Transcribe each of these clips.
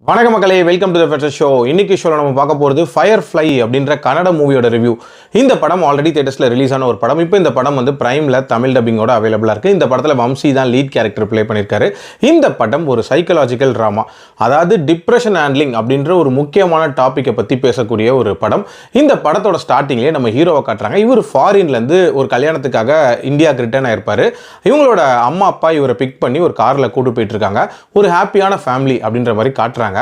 வணக்கம் மக்களே, welcome to the fest show. இன்னைக்கு ஷோல நம்ம பார்க்க போகிறது ஃபயர்ஃப்ளை அப்படின்ற கன்னட மூவியோட ரிவ்யூ. இந்த படம் ஆல்ரெடி தியேட்டர்ஸில் ரிலீஸ் ஆன ஒரு படம். இப்போ இந்த படம் வந்து பிரைமில் தமிழ் டப்பிங்கோட அவைலபிளாக இருக்குது. இந்த படத்தில் வம்சி தான் லீட் கேரக்டர் ப்ளே பண்ணியிருக்காரு. இந்த படம் ஒரு சைக்கலாஜிக்கல் ட்ராமா, அதாவது டிப்ரெஷன் ஹேண்ட்லிங் அப்படின்ற ஒரு முக்கியமான டாப்பிக்கை பற்றி பேசக்கூடிய ஒரு படம். இந்த படத்தோட ஸ்டார்டிங்லேயே நம்ம ஹீரோவை காட்டுறாங்க. இவர் ஃபாரின்லேருந்து ஒரு கல்யாணத்துக்காக இந்தியாவுக்கு ரிட்டர்ன் ஆயிருப்பார். இவங்களோட அம்மா அப்பா இவரை பிக் பண்ணி ஒரு காரில் கூட்டு போயிட்டு இருக்காங்க. ஒரு ஹாப்பியான ஃபேமிலி அப்படின்ற மாதிரி காட்டுறாங்க.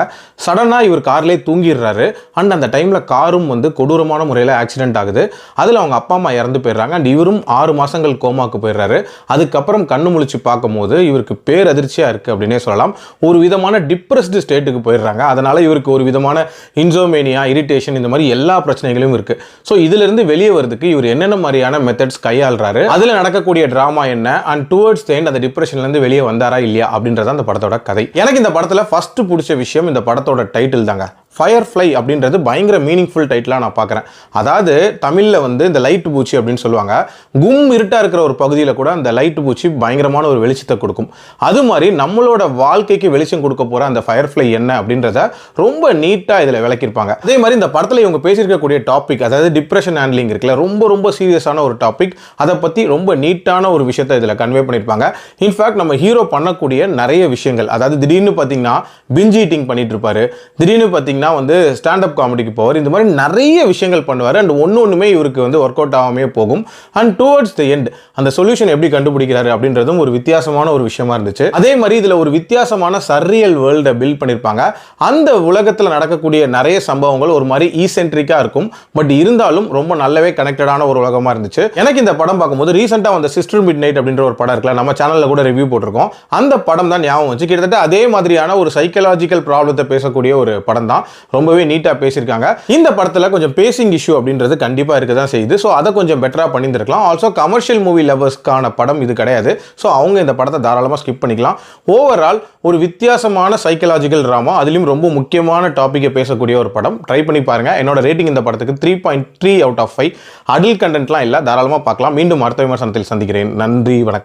சடனாக இவர் கார்லேயே தூங்கிடுறாரு. அண்ட் அந்த டைமில் காரும் வந்து கொடூரமான முறையில் ஆக்சிடென்ட் ஆகுது. அதில் அவங்க அப்பா அம்மா இறந்து போயிடுறாங்க. அண்ட் இவரும் 6 மாதங்கள் கோமாக்கு போயிடுறாரு. அதுக்கப்புறம் கண்ணு முழிச்சு பார்க்கும்போது இவருக்கு பேரதிர்ச்சியாக இருக்குது அப்படின்னே சொல்லலாம். ஒரு விதமான டிப்ரெஸ்டு ஸ்டேட்டுக்கு போயிடுறாங்க. அதனால் இவருக்கு ஒரு விதமான இன்சோமேனியா, இரிட்டேஷன், இந்த மாதிரி எல்லா பிரச்சனைகளும் இருக்குது. ஸோ இதிலிருந்து வெளியே வரதுக்கு இவர் என்னென்ன மாதிரியான மெத்தட்ஸ் கையாளுறாரு, அதில் நடக்கக்கூடிய ட்ராமா என்ன, அண்ட் டுவர்ட்ஸ் த எண்ட் அந்த டிப்ரெஷன்லேருந்து வெளியே வந்தாரா இல்லையா அப்படின்றத அந்த படத்தோட கதை. எனக்கு இந்த படத்தில் ஃபர்ஸ்ட் பிடிச்ச விஷயம் இந்த படத்தோட டைட்டில் தாங்க. ஃபயர்ஃப்ளை அப்படின்றது பயங்கர மீனிங்ஃபுல் டைட்டிலாக நான் பார்க்குறேன். அதாவது தமிழில் வந்து இந்த லைட் பூச்சி அப்படின்னு சொல்லுவாங்க. இருட்டாக இருக்கிற ஒரு பகுதியில் கூட அந்த லைட் பூச்சி பயங்கரமான ஒரு வெளிச்சத்தை கொடுக்கும். அது மாதிரி நம்மளோட வாழ்க்கைக்கு வெளிச்சம் கொடுக்க போகிற அந்த ஃபயர்ஃப்ளை என்ன அப்படின்றத ரொம்ப நீட்டாக இதில் விளக்கியிருப்பாங்க. அதே மாதிரி இந்த படத்தில் இவங்க பேசியிருக்கக்கூடிய டாபிக், அதாவது டிப்ரெஷன் ஹேண்ட்லிங் இருக்குல்ல, ரொம்ப ரொம்ப சீரியஸான ஒரு டாபிக். அதை பற்றி ரொம்ப நீட்டான ஒரு விஷயத்தை இதில் கன்வே பண்ணியிருப்பாங்க. இன்ஃபேக்ட் நம்ம ஹீரோ பண்ணக்கூடிய நிறைய விஷயங்கள், அதாவது திடீர்னு பார்த்தீங்கன்னா பிஞ்ச் ஈட்டிங் பண்ணிட்டு இருப்பாரு, திடீர்னு பார்த்தீங்கன்னா வந்து ஸ்டாண்டப் காமெடிக்கு போவார். இந்த மாதிரி நிறைய விஷயங்கள் பண்ணுவார். அண்ட் ஒன்றுமே இவருக்கு வந்து ஒர்க் அவுட் ஆகாமே போகும். அண்ட் டுவர்ட்ஸ் தி எண்ட் அந்த சொல்யூஷன் எப்படி கண்டுபிடிக்கிறாரு அப்படின்றதும் ஒரு வித்தியாசமான ஒரு விஷயமா இருந்துச்சு. அதே மாதிரி இதில் ஒரு வித்தியாசமான சர்ரியல் வேர்ல்டை பில்ட் பண்ணியிருப்பாங்க. அந்த உலகத்தில் நடக்கக்கூடிய நிறைய சம்பவங்கள் ஒரு மாதிரி ஈசென்ட்ரிக்காக இருக்கும். பட் இருந்தாலும் ரொம்ப நல்லாவே கனெக்டடான ஒரு உலகமாக இருந்துச்சு. எனக்கு இந்த படம் பார்க்கும்போது ரீசெண்டாக வந்த சிஸ்டர் மிட் நைட் அப்படின்ற ஒரு படம் இருக்குல்ல, நம்ம சேனலில் கூட ரிவ்யூ போட்டிருக்கோம். அந்த படம் தான் ஞாபகம் வச்சு. கிட்டத்தட்ட அதே மாதிரியான ஒரு சைக்கலாஜிக்கல் ப்ராப்ளத்தை பேசக்கூடிய ஒரு படம் தான். ரொம்பவே நீட்டா பேசியிருக்காங்க. இந்த படத்துல கொஞ்சம் பேசிங் இஷ்யூ அப்படின்றது கண்டிப்பா இருக்க தான் செய்யுது. ஸோ அதை கொஞ்சம் பெட்டரா பண்ணியிருந்திருக்கலாம். ஆல்சோ கமர்ஷியல் மூவி லவர்ஸ்க்கான படம் இது கிடையாது. ஸோ அவங்க இந்த படத்தை தாராளமாக ஸ்கிப் பண்ணிக்கலாம். ஓவரால் ஒரு வித்தியாசமான சைக்கலாஜிக்கல் ட்ராமா, அதுலயும் ரொம்ப முக்கியமான டாபிக்கை பேசக்கூடிய ஒரு படம். ட்ரை பண்ணி பாருங்க. என்னோட ரேட்டிங் இந்த படத்துக்கு 3.3 out of 5. அடல்ட் கண்டென்ட்லாம் இல்லை, தாராளமாக பார்க்கலாம். மீண்டும் அடுத்த விமர்சனத்தில் சந்திக்கிறேன். நன்றி, வணக்கம்.